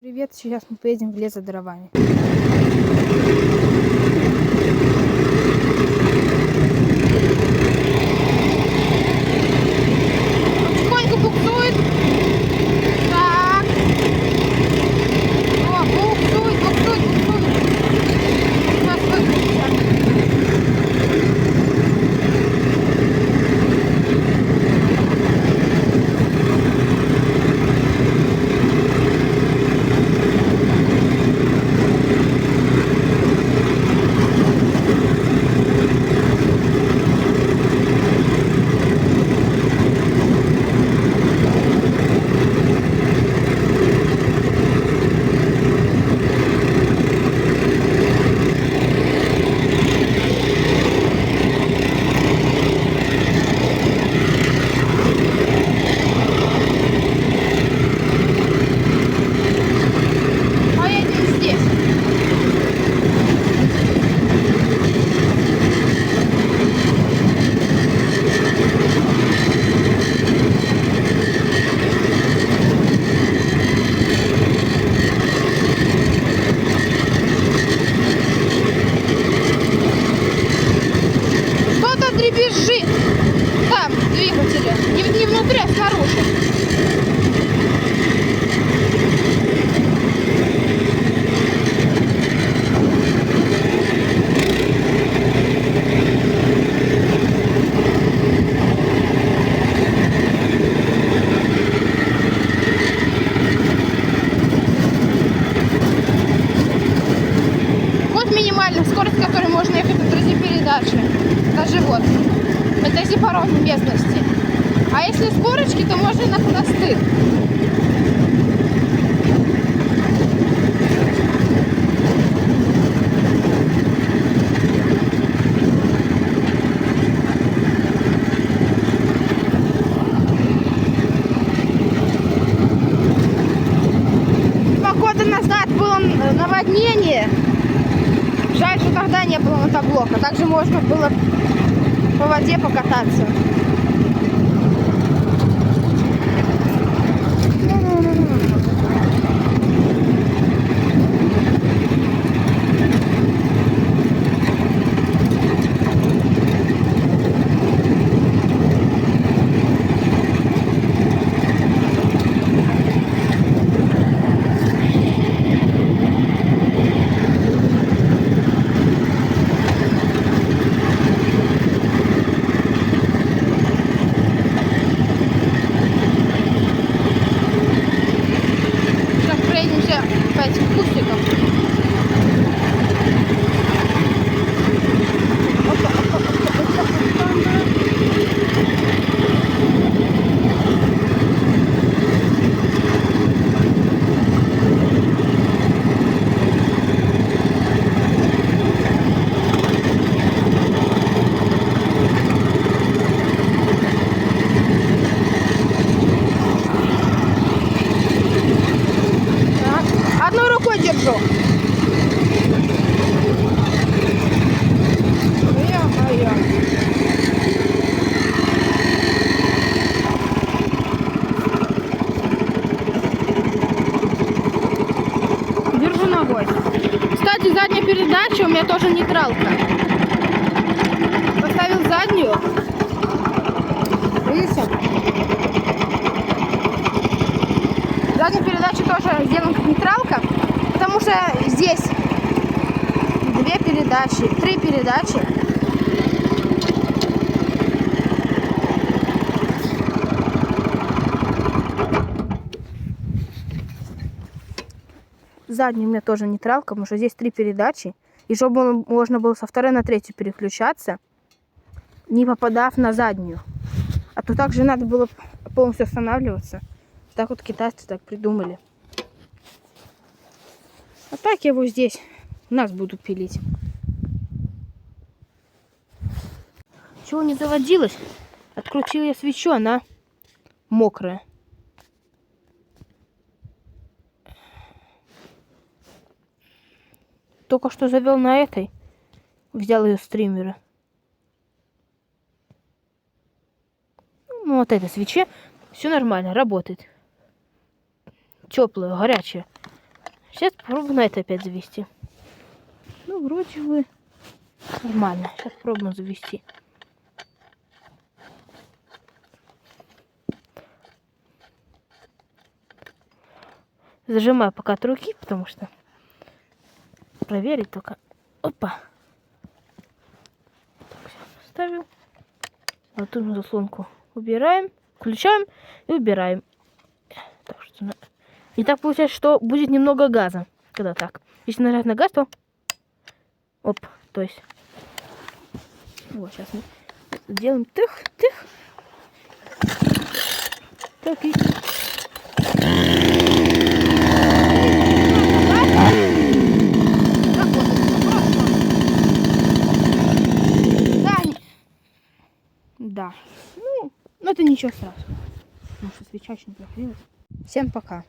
Привет, сейчас мы поедем в лес за дровами. Потихоньку буксует. Так. О, буксует. Сейчас выключим. Дребезжит там двигателя. Не внутри, а снаружи. Вот минимальная скорость, с которой можно ехать на третьей передаче. Даже вот. Это если по ровной местности. А если с горочки, то можно на холостых. Года назад было наводнение. Жаль, что тогда не было мотоблока. Также можно было по воде покататься. По этим кустикам. Одной рукой держу. Держу ногой. Кстати, задняя передача у меня тоже нейтралка. Поставил заднюю. Видите? Задняя передача тоже сделана как нейтралка, потому что здесь 3 передачи. Задняя у меня тоже нейтралка, потому что здесь 3 передачи. И чтобы можно было со второй на третью переключаться, не попадав на заднюю. А то также надо было полностью останавливаться. Так вот китайцы так придумали. А так я его здесь нас буду пилить. Чего не заводилось? Открутила я свечу, она мокрая. Только что завел на этой. Взял ее с стримера. Ну, вот этой свече все нормально, работает. Теплая, горячая. Сейчас попробую на это опять завести. Ну, вроде бы нормально. Сейчас попробуем завести. Зажимаю пока от руки, потому что проверить только. Опа. Так, все, ставим. Вот тут заслонку убираем, включаем и убираем. Так что... И так получается, что будет немного газа, когда так. Если нажать на газ, то... Оп, то есть... Вот, сейчас мы сделаем тых. Так и... Да. Ну, это ничего страшного. Потому что свеча очень прогрелась. Всем пока.